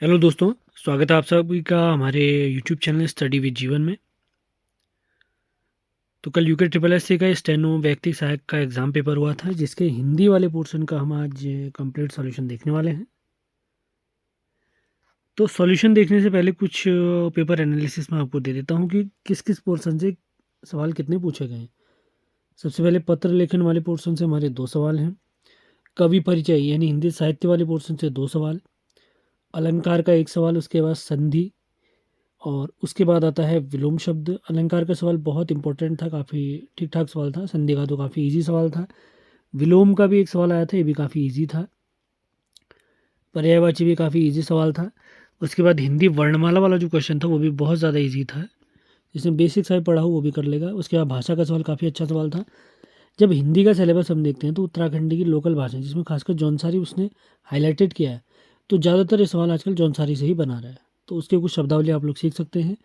Hello दोस्तों, स्वागत है आप सभी का हमारे यूट्यूब चैनल स्टडी विद जीवन में। तो कल यूके ट्रिपल एस सी का स्टेनो व्यक्ति सहायक का एग्ज़ाम पेपर हुआ था, जिसके हिंदी वाले पोर्शन का हम आज कंप्लीट सॉल्यूशन देखने वाले हैं। तो सॉल्यूशन देखने से पहले कुछ पेपर एनालिसिस मैं आपको दे देता हूँ कि किस किस पोर्शन से सवाल कितने पूछे गए हैं। सबसे पहले पत्र लेखन वाले पोर्शन से हमारे 2 सवाल हैं। कवि परिचय यानी हिंदी साहित्य वाले पोर्शन से 2 सवाल। अलंकार का 1 सवाल, उसके बाद संधि, और उसके बाद आता है विलोम शब्द। अलंकार का सवाल बहुत इंपॉर्टेंट था, काफ़ी ठीक ठाक सवाल था। संधि का तो काफ़ी इजी सवाल था। विलोम का भी एक सवाल आया था, ये भी काफ़ी इजी था। पर्यायवाची भी काफ़ी इजी सवाल था। उसके बाद हिंदी वर्णमाला वाला जो क्वेश्चन था वो भी बहुत ज़्यादा इजी था। जिसने बेसिक साइड पढ़ा हो वो भी कर लेगा। उसके बाद भाषा का सवाल काफ़ी अच्छा सवाल था। जब हिंदी का सिलेबस हम देखते हैं तो उत्तराखंडी की लोकल भाषा, जिसमें खासकर जौनसारी उसने हाईलाइटेड किया है, तो ज़्यादातर ये सवाल आजकल जौनसारी से ही बना रहा है। तो उसके कुछ शब्दावली आप लोग सीख सकते हैं।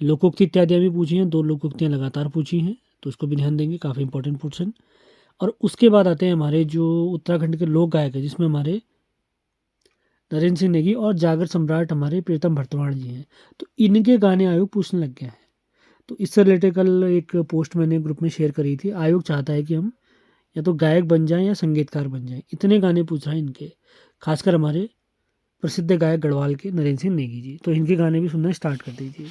लोकोक्ति इत्यादि भी पूछी हैं, 2 लोकोक्तियाँ लगातार पूछी हैं, तो उसको भी ध्यान देंगे, काफ़ी इंपॉर्टेंट पोर्शन। और उसके बाद आते हैं हमारे जो उत्तराखंड के लोक गायक हैं, जिसमें हमारे नरेंद्र सिंह नेगी और जागर सम्राट हमारे प्रीतम भरतवाण जी हैं। तो इनके गाने आयोग पूछने लग गया है। तो इससे रिलेटेड कल एक पोस्ट मैंने ग्रुप में शेयर करी थी। आयोग चाहता है कि हम या तो गायक बन जाएं या संगीतकार बन जाएं, इतने गाने पूछ रहा है इनके, खासकर हमारे प्रसिद्ध गायक गढ़वाल के नरेंद्र सिंह नेगी जी। तो इनके गाने भी सुनना स्टार्ट कर दीजिए।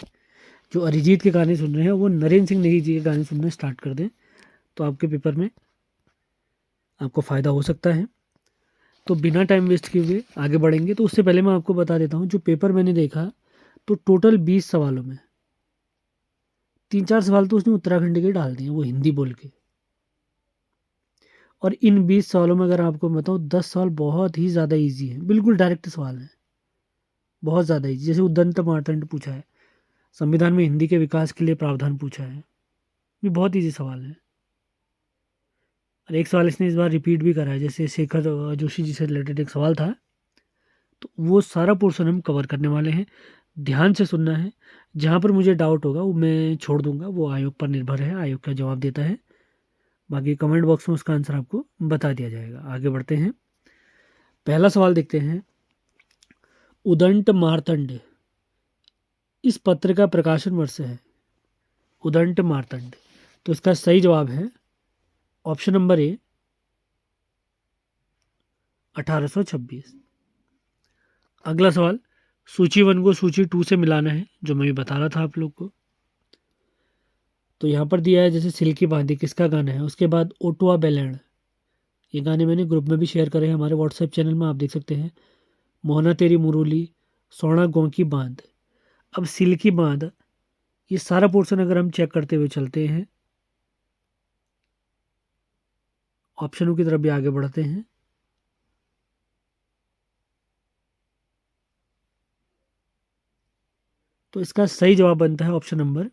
जो अरिजीत के गाने सुन रहे हैं वो नरेंद्र सिंह नेगी जी के गाने सुनना स्टार्ट कर दें, तो आपके पेपर में आपको फ़ायदा हो सकता है। तो बिना टाइम वेस्ट किए हुए आगे बढ़ेंगे। तो उससे पहले मैं आपको बता देता हूँ, जो पेपर मैंने देखा तो टोटल 20 सवालों में 3-4 सवाल तो उसने उत्तराखंड के डाल दिए, वो हिंदी बोल के। और इन 20 सवालों में अगर आपको बताऊँ, 10 सवाल बहुत ही ज़्यादा ईजी हैं, बिल्कुल डायरेक्ट सवाल हैं, बहुत ज़्यादा ईजी। जैसे उद्दंड मार्तंड पूछा है, संविधान में हिंदी के विकास के लिए प्रावधान पूछा है, ये बहुत ईजी सवाल है। और एक सवाल इसने इस बार रिपीट भी करा है, जैसे शेखर जोशी जी से रिलेटेड एक सवाल था। तो वो सारा पोर्शन हम कवर करने वाले हैं, ध्यान से सुनना है। जहाँ पर मुझे डाउट होगा वो मैं छोड़ दूंगा, वो आयोग पर निर्भर है, आयोग क्या जवाब देता है। बाकी कमेंट बॉक्स में उसका आंसर आपको बता दिया जाएगा। आगे बढ़ते हैं, पहला सवाल देखते हैं। उदंड मार्तंड इस पत्र का प्रकाशन वर्ष है। उदंड मार्तंड, तो इसका सही जवाब है ऑप्शन नंबर ए, 1826। अगला सवाल, सूची 1 को सूची 2 से मिलाना है, जो मैं भी बता रहा था आप लोग को। तो यहाँ पर दिया है जैसे सिल्की बांधी किसका गाना है, उसके बाद ओटुआ बेलैंड, ये गाने मैंने ग्रुप में भी शेयर करे हैं हमारे व्हाट्सएप चैनल में, आप देख सकते हैं। मोहना तेरी मुरली, सोना गाँव की बांध। अब सिल्की बांध, ये सारा पोर्शन अगर हम चेक करते हुए चलते हैं, ऑप्शनों की तरफ भी आगे बढ़ते हैं, तो इसका सही जवाब बनता है ऑप्शन नंबर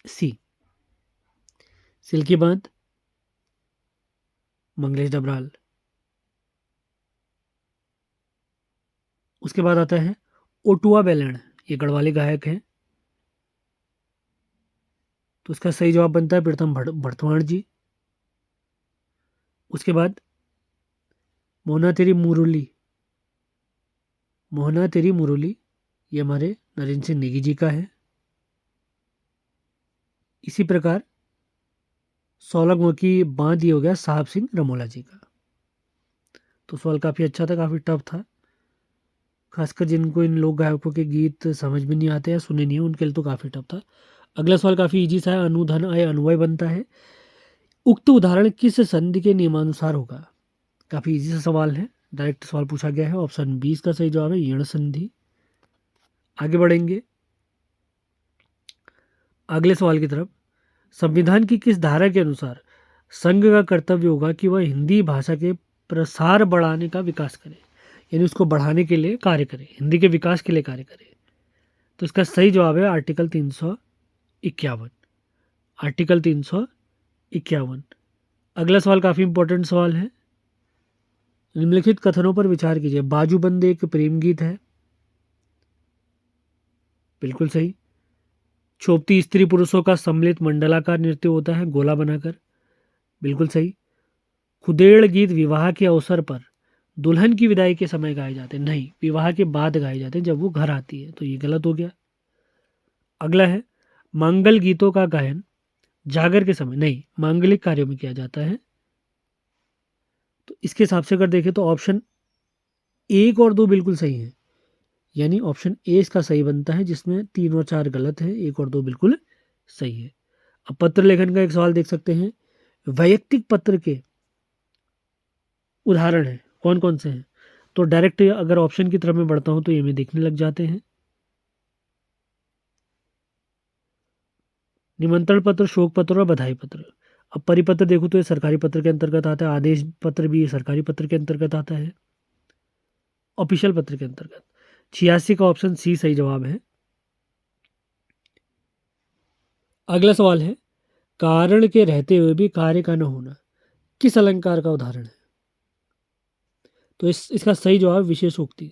सी, सिल्की बांध, मंगलेश डबराल। उसके बाद आता है ओटुआ बेलैंड, ये गढ़वाली गायक हैं, तो इसका सही जवाब बनता है प्रीतम भरतवाण जी। उसके बाद मोहना तेरी मुरली, मोहना तेरी मुरली, ये हमारे नरेंद्र सिंह नेगी जी का है। इसी प्रकार 16 की बांध, ये हो गया साहब सिंह रमोला जी का। तो सवाल काफ़ी अच्छा था, काफ़ी टफ था, खासकर जिनको इन लोक गायकों के गीत समझ में नहीं आते या सुने नहीं है उनके लिए तो काफ़ी टफ था। अगला सवाल काफ़ी इजी सा है। अनुधन आय अनुवय बनता है, उक्त उदाहरण किस संधि के नियमानुसार होगा। काफ़ी इजी सा सवाल है, डायरेक्ट सवाल पूछा गया है। ऑप्शन 20 का सही जवाब है यण संधि। आगे बढ़ेंगे अगले सवाल की तरफ। संविधान की किस धारा के अनुसार संघ का कर्तव्य होगा कि वह हिंदी भाषा के प्रसार बढ़ाने का विकास करे, यानी उसको बढ़ाने के लिए कार्य करे, हिंदी के विकास के लिए कार्य करे। तो इसका सही जवाब है आर्टिकल 351। आर्टिकल 351। अगला सवाल काफ़ी इंपॉर्टेंट सवाल है। निम्नलिखित कथनों पर विचार कीजिए। बाजूबंद एक प्रेम गीत है, बिल्कुल सही। छोपती स्त्री पुरुषों का सम्मिलित मंडलाकार नृत्य होता है गोला बनाकर, बिल्कुल सही। खुदेड़ गीत विवाह के अवसर पर दुल्हन की विदाई के समय गाए जाते हैं, नहीं, विवाह के बाद गाए जाते हैं जब वो घर आती है, तो ये गलत हो गया। अगला है मंगल गीतों का गायन जागर के समय, नहीं, मांगलिक कार्यों में किया जाता है। तो इसके हिसाब से अगर देखें तो ऑप्शन 1 और 2 बिल्कुल सही है, यानी ऑप्शन ए इसका सही बनता है, जिसमें 3 और 4 गलत है, 1 और 2 बिल्कुल सही है। अब पत्र लेखन का एक सवाल देख सकते हैं, वैयक्तिक पत्र के उदाहरण है कौन कौन से हैं। तो डायरेक्ट अगर ऑप्शन की तरफ मैं बढ़ता हूं तो ये में देखने लग जाते हैं, निमंत्रण पत्र, शोक पत्र और बधाई पत्र। अब परिपत्र देखो तो ये सरकारी पत्र के अंतर्गत आता है, आदेश पत्र भी ये सरकारी पत्र के अंतर्गत आता है, ऑफिशियल पत्र के अंतर्गत। 86 का ऑप्शन सी सही जवाब है। अगला सवाल है, कारण के रहते हुए भी कार्य का न होना किस अलंकार का उदाहरण है। तो इसका सही जवाब विशेषोक्ति।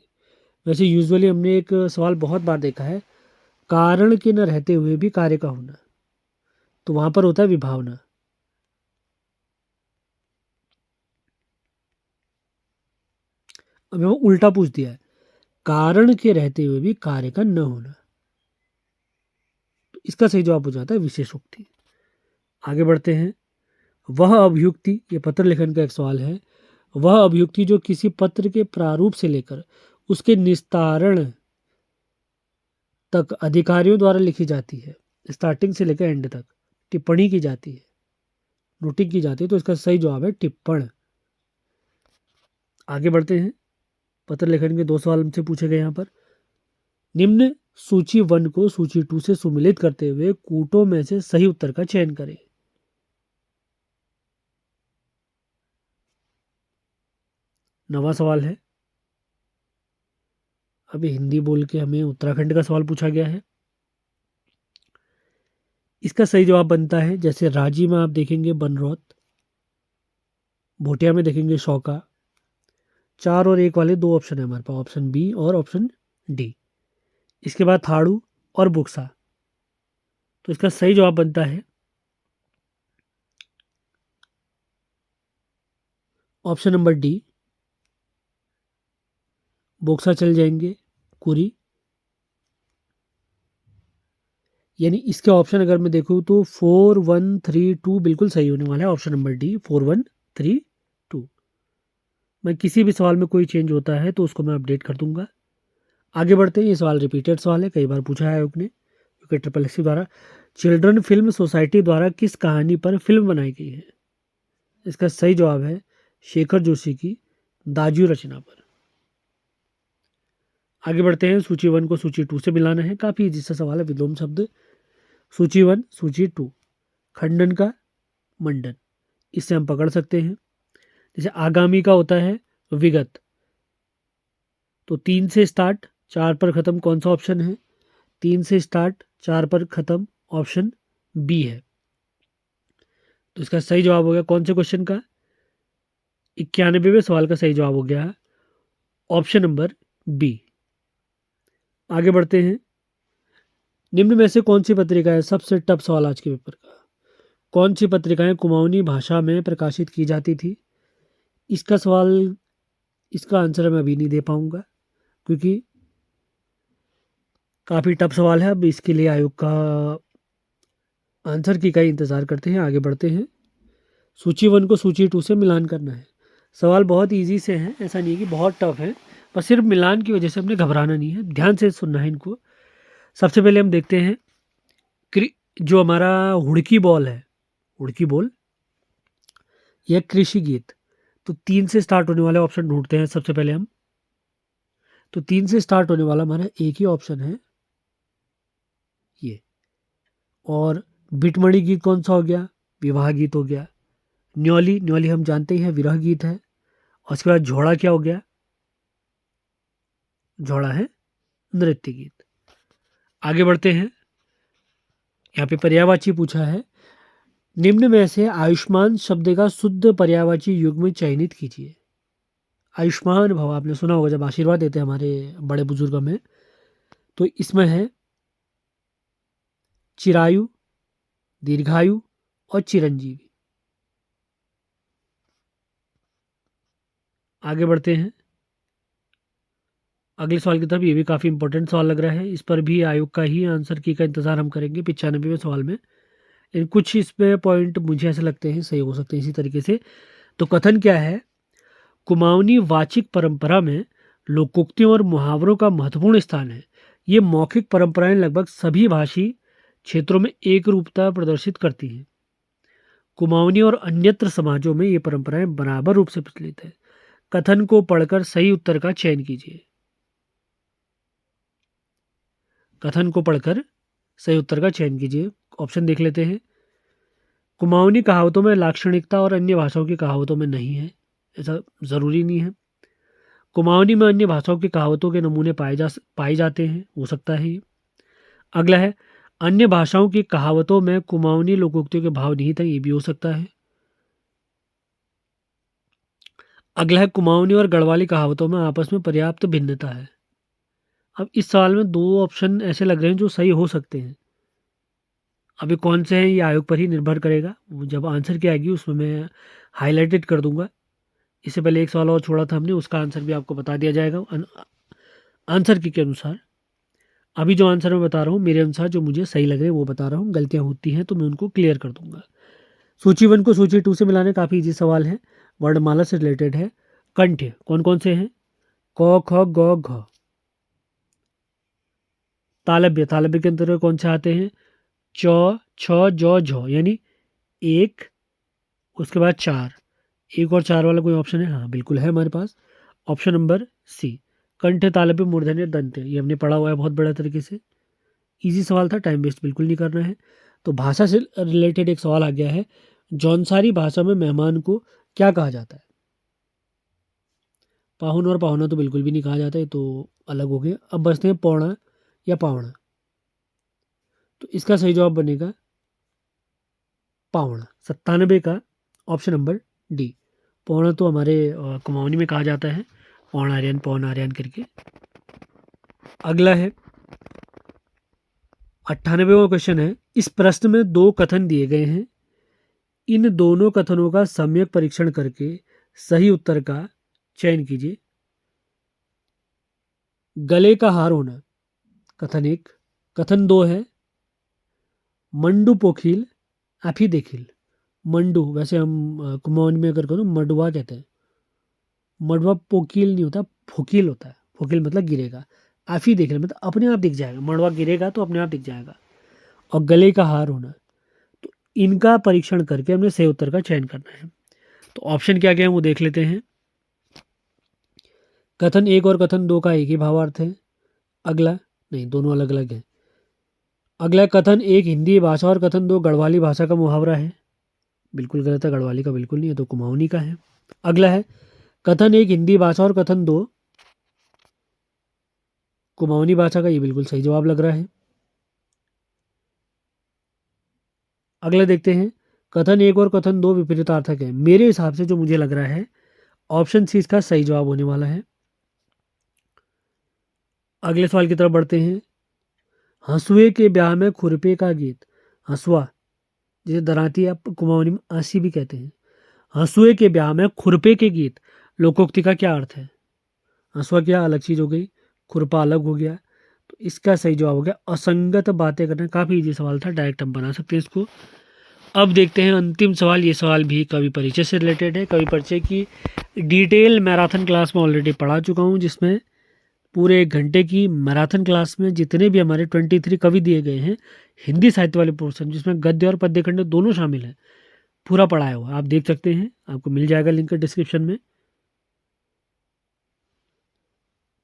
वैसे यूजुअली हमने एक सवाल बहुत बार देखा है, कारण के न रहते हुए भी कार्य का होना, तो वहां पर होता है विभावना। अब वो उल्टा पूछ दिया है, कारण के रहते हुए भी कार्य का न होना, तो इसका सही जवाब हो जाता है विशेषोक्ति। आगे बढ़ते हैं, वह अभियुक्ति, ये पत्र लेखन का एक सवाल है, वह अभियुक्ति जो किसी पत्र के प्रारूप से लेकर उसके निस्तारण तक अधिकारियों द्वारा लिखी जाती है, स्टार्टिंग से लेकर एंड तक टिप्पणी की जाती है, नोटिंग की जाती है, तो इसका सही जवाब है टिप्पण। आगे बढ़ते हैं, पत्र लेखन के 2 सवाल हमसे पूछे गए यहाँ पर, निम्न सूची 1 को सूची 2 से सुमिलित करते हुए कूटों में से सही उत्तर का चयन करें। नवा सवाल है, अभी हिंदी बोल के हमें उत्तराखंड का सवाल पूछा गया है। इसका सही जवाब बनता है, जैसे रांची में आप देखेंगे बनरौत, भोटिया में देखेंगे शौका। 4 और 1 वाले 2 ऑप्शन है हमारे पास, ऑप्शन बी और ऑप्शन डी। इसके बाद थाड़ू और बुक्सा, तो इसका सही जवाब बनता है ऑप्शन नंबर डी, बोक्सा चल जाएंगे कुरी। यानी इसके ऑप्शन अगर मैं देखूँ तो 4132 बिल्कुल सही होने वाला है, ऑप्शन नंबर डी 4132। मैं किसी भी सवाल में कोई चेंज होता है तो उसको मैं अपडेट कर दूंगा। आगे बढ़ते हैं, ये सवाल रिपीटेड सवाल है, कई बार पूछा है आयोग ने, क्योंकि ट्रिपल एससी द्वारा चिल्ड्रन फिल्म सोसाइटी द्वारा किस कहानी पर फिल्म बनाई गई है। इसका सही जवाब है शेखर जोशी की दाजू रचना पर। आगे बढ़ते हैं, सूची 1 को सूची 2 से मिलाना है, काफी इजी सा सवाल है, विलोम शब्द। सूची 1 सूची 2, खंडन का मंडन, इससे हम पकड़ सकते हैं। जैसे आगामी का होता है विगत, तो 3 से स्टार्ट 4 पर खत्म, कौन सा ऑप्शन है, 3 से स्टार्ट 4 पर खत्म, ऑप्शन बी है। तो इसका सही जवाब हो गया कौन से क्वेश्चन का, 91वें सवाल का सही जवाब हो गया ऑप्शन नंबर बी। आगे बढ़ते हैं, निम्न में से कौन सी पत्रिका है, सबसे टफ सवाल आज के पेपर का, कौन सी पत्रिकाएं कुमाऊनी भाषा में प्रकाशित की जाती थी। इसका सवाल, इसका आंसर मैं अभी नहीं दे पाऊंगा क्योंकि काफ़ी टफ सवाल है। अब इसके लिए आयोग का आंसर की का इंतज़ार करते हैं। आगे बढ़ते हैं, सूची 1 को सूची 2 से मिलान करना है। सवाल बहुत इजी से हैं, ऐसा नहीं है कि बहुत टफ है, बस सिर्फ मिलान की वजह से हमने घबराना नहीं है, ध्यान से सुनना है इनको। सबसे पहले हम देखते हैं जो हमारा हुड़की बॉल है, हुड़की बॉल यह कृषि गीत, तो 3 से स्टार्ट होने वाले ऑप्शन ढूंढते हैं सबसे पहले हम। तो 3 से स्टार्ट होने वाला हमारा एक ही ऑप्शन है ये। और बिटमणि गीत कौन सा हो गया, विवाह गीत हो गया। न्योली, न्योली हम जानते ही हैं विरह गीत है। और उसके बाद झोड़ा क्या हो गया, झोड़ा है नृत्य गीत। आगे बढ़ते हैं, यहाँ पे पर्यायवाची पूछा है, निम्न में से आयुष्मान शब्द का शुद्ध पर्यायवाची युग्म चयनित कीजिए। आयुष्मान भव आपने सुना होगा जब आशीर्वाद देते हैं हमारे बड़े बुजुर्ग में, तो इसमें है चिरायु, दीर्घायु और चिरंजीवी। आगे बढ़ते हैं अगले सवाल की तरफ। ये भी काफ़ी इंपॉर्टेंट सवाल लग रहा है, इस पर भी आयोग का ही आंसर की का इंतज़ार हम करेंगे 95वें सवाल में। लेकिन कुछ इसमें पॉइंट मुझे ऐसे लगते हैं सही हो सकते हैं इसी तरीके से। तो कथन क्या है, कुमाऊनी वाचिक परंपरा में लोकोक्तियों और मुहावरों का महत्वपूर्ण स्थान है। ये मौखिक परंपराएं लगभग सभी भाषी क्षेत्रों में एक रूपता प्रदर्शित करती हैं। कुमाऊनी और अन्यत्र समाजों में ये परंपराएं बराबर रूप से प्रचलित है। कथन को पढ़कर सही उत्तर का चयन कीजिए। कथन को पढ़कर सही उत्तर का चयन कीजिए। ऑप्शन देख लेते हैं। कुमाऊनी कहावतों में लाक्षणिकता और अन्य भाषाओं की कहावतों में नहीं है, ऐसा ज़रूरी नहीं है। कुमाऊनी में अन्य भाषाओं की कहावतों के नमूने पाए जाते हैं, हो सकता है ये। अगला है, अन्य भाषाओं की कहावतों में कुमाऊनी लोकोक्तियों के भाव निहित हैं, ये भी हो सकता है। अगला है, कुमाऊनी और गढ़वाली कहावतों में आपस में पर्याप्त भिन्नता है। अब इस सवाल में दो ऑप्शन ऐसे लग रहे हैं जो सही हो सकते हैं। अभी कौन से हैं ये आयोग पर ही निर्भर करेगा, वो जब आंसर की आएगी उसमें मैं हाईलाइटेड कर दूंगा। इससे पहले एक सवाल और छोड़ा था हमने, उसका आंसर भी आपको बता दिया जाएगा आंसर की के अनुसार। अभी जो आंसर मैं बता रहा हूँ मेरे अनुसार जो मुझे सही लग रहे हैं वो बता रहा हूँ, गलतियाँ होती हैं तो मैं उनको क्लियर कर दूंगा। सूची 1 को सूची 2 से मिलाने काफ़ी इजी सवाल है, वर्णमाला से रिलेटेड है। कंठ कौन कौन से हैं, क ख ग घ। तालब्य, तालब्य के अंतर्गत कौन से आते हैं, च छ ज झ, यानी 1 उसके बाद 4। 1 और 4 वाला कोई ऑप्शन है, हाँ बिल्कुल है हमारे पास, ऑप्शन नंबर सी। कंठ तालब्य मूर्धन्य दंत, ये हमने पढ़ा हुआ है बहुत बड़ा तरीके से। इजी सवाल था, टाइम वेस्ट बिल्कुल नहीं करना है। तो भाषा से रिलेटेड एक सवाल आ गया है, जौनसारी भाषा में मेहमान को क्या कहा जाता है। पाहुन और पाहुना तो बिल्कुल भी नहीं कहा जाता है, तो अलग हो गया। अब बचते हैं पौना या पावना। तो इसका सही जवाब बनेगा पावना, 97 का ऑप्शन नंबर डी। पौना तो हमारे कुमाऊनी में कहा जाता है, पौन आर्यन करके। अगला है 98वां क्वेश्चन है, इस प्रश्न में 2 कथन दिए गए हैं, इन दोनों कथनों का सम्यक परीक्षण करके सही उत्तर का चयन कीजिए। गले का हार होना, कथन 1। कथन 2 है, मंडू पोखिल आफी देखिल। मंडू वैसे हम कुमाऊनी में अगर करो मडवा कहते हैं, मडवा पोकील नहीं होता, फोकील होता है। फोकील मतलब गिरेगा, आफी देख मतलब अपने आप दिख जाएगा, मड़वा गिरेगा तो अपने आप दिख जाएगा। और गले का हार होना, तो इनका परीक्षण करके हमें सही उत्तर का चयन करना है। तो ऑप्शन क्या क्या है वो देख लेते हैं। कथन 1 और कथन 2 का एक ही भावार्थ है। अगला नहीं, दोनों अलग अलग हैं। अगला कथन 1 हिंदी भाषा और कथन 2 गढ़वाली भाषा का मुहावरा है, बिल्कुल गलत है, गढ़वाली का बिल्कुल नहीं है, तो कुमाऊनी का है। अगला है कथन 1 हिंदी भाषा और कथन 2 कुमाऊनी भाषा का, ये बिल्कुल सही जवाब लग रहा है। अगला देखते हैं, कथन 1 और कथन 2 विपरीतार्थक है। मेरे हिसाब से जो मुझे लग रहा है ऑप्शन सी इसका सही जवाब होने वाला है। अगले सवाल की तरफ बढ़ते हैं। हंसुए के ब्याह में खुरपे का गीत, हंसुआ जिसे दराती आप कुमाऊनी में आंसी भी कहते हैं। हंसुए के ब्याह में खुरपे के गीत लोकोक्ति का क्या अर्थ है। हंसुआ क्या अलग चीज हो गई, खुरपा अलग हो गया, तो इसका सही जवाब हो गया असंगत बातें करना। काफी इजी सवाल था, डायरेक्ट हम बना सकते हैं इसको। अब देखते हैं अंतिम सवाल। ये सवाल भी कवि परिचय से रिलेटेड है। कवि परिचय की डिटेल मैराथन क्लास में ऑलरेडी पढ़ा चुका हूँ, जिसमें पूरे 1 घंटे की मैराथन क्लास में जितने भी हमारे 23 कवि दिए गए हैं हिंदी साहित्य वाले पोर्शन, जिसमें गद्य और पद्य खंड दोनों शामिल हैं, पूरा पढ़ाया हुआ आप देख सकते हैं, आपको मिल जाएगा लिंक डिस्क्रिप्शन में।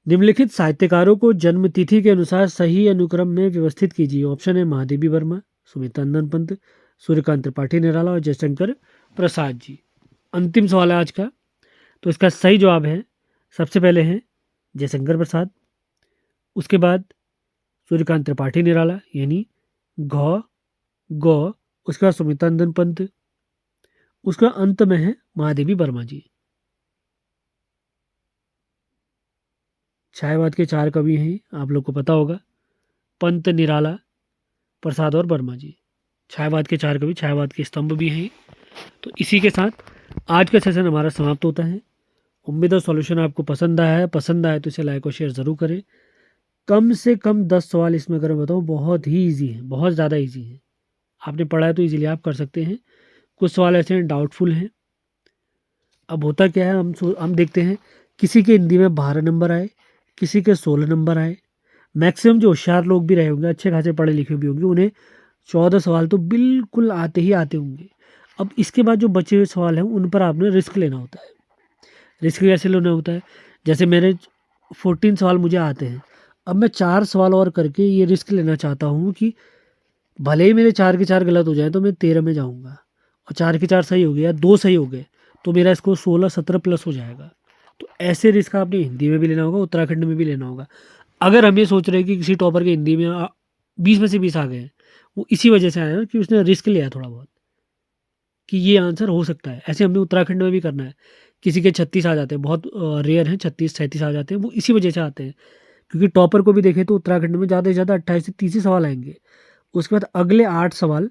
निम्नलिखित साहित्यकारों को जन्म तिथि के अनुसार सही अनुक्रम में व्यवस्थित कीजिए। ऑप्शन है महादेवी वर्मा, सुमित नंदन पंत, सूर्यकांत त्रिपाठी निराला और जयशंकर प्रसाद जी। अंतिम सवाल है आज का, तो इसका सही जवाब है, सबसे पहले है जयशंकर प्रसाद, उसके बाद सूर्यकांत त्रिपाठी निराला यानी घ गौ, उसके बाद सुमितानंदन पंत, उसका अंत में है महादेवी वर्मा जी। छायावाद के 4 कवि हैं, आप लोग को पता होगा, पंत, निराला, प्रसाद और वर्मा जी। छायावाद के 4 कवि, छायावाद के स्तंभ भी हैं। तो इसी के साथ आज का सेशन हमारा समाप्त होता है। उम्मीद है सॉल्यूशन आपको पसंद आया है। पसंद आए तो इसे लाइक और शेयर ज़रूर करें। कम से कम 10 सवाल इसमें अगर मैं बताऊँ बहुत ही ईज़ी है, बहुत ज़्यादा ईज़ी है। आपने पढ़ा है तो ईज़िली आप कर सकते हैं। कुछ सवाल ऐसे हैं डाउटफुल हैं। अब होता क्या है, हम देखते हैं किसी के हिंदी में 12 नंबर आए, किसी के 16 नंबर आए। मैक्सिमम जो होशियार लोग भी रहे होंगे, अच्छे खासे पढ़े लिखे भी होंगे, उन्हें 14 सवाल तो बिल्कुल आते ही आते होंगे। अब इसके बाद जो बचे हुए सवाल हैं उन पर आपने रिस्क लेना होता है। रिस्क कैसे लेना होता है? जैसे मेरे 14 सवाल मुझे आते हैं, अब मैं 4 सवाल और करके ये रिस्क लेना चाहता हूँ कि भले ही मेरे 4 के 4 गलत हो जाएँ तो मैं 13 में जाऊँगा, और 4 के 4 सही हो गए या 2 सही हो गए तो मेरा स्कोर 16-17 प्लस हो जाएगा। तो ऐसे रिस्क आपने हिंदी में भी लेना होगा, उत्तराखंड में भी लेना होगा। अगर हम ये सोच रहे हैं कि किसी टॉपर के हिंदी में 20 में से 20 आ गए हैं, वो इसी वजह से आए हैं कि उसने रिस्क लिया थोड़ा बहुत कि ये आंसर हो सकता है। ऐसे हमने उत्तराखंड में भी करना है। किसी के 36 आ जाते हैं, बहुत रेयर हैं, 36-37 आ जाते हैं, वो इसी वजह से आते हैं। क्योंकि टॉपर को भी देखें तो उत्तराखंड में ज़्यादा से ज़्यादा 28 से 30 ही सवाल आएँगे। उसके बाद अगले 8 सवाल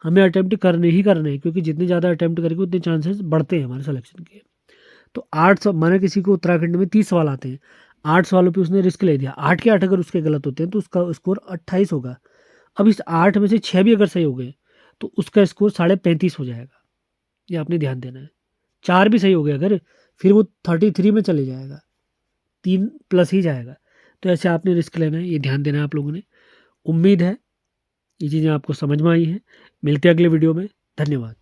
हमें अटेम्प्ट करने ही करने हैं, क्योंकि जितने ज़्यादा अटेम्प्ट करेंगे उतने चांसेस बढ़ते हैं हमारे सिलेक्शन के। तो 8 माना किसी को उत्तराखंड में 30 सवाल आते हैं, 8 सवालों पे उसने रिस्क ले दिया, 8 के 8 अगर उसके गलत होते हैं तो उसका स्कोर 28 होगा। अब इस 8 में से 6 भी अगर सही हो गए तो उसका स्कोर 35.5 हो जाएगा। ये आपने ध्यान देना है। 4 भी सही हो गए अगर, फिर वो 33 में चले जाएगा, 3 प्लस ही जाएगा। तो ऐसे आपने रिस्क लेना है, ये ध्यान देना है आप लोगों ने। उम्मीद है ये चीज़ें आपको समझ में आई हैं। मिलते हैं अगले वीडियो में। धन्यवाद।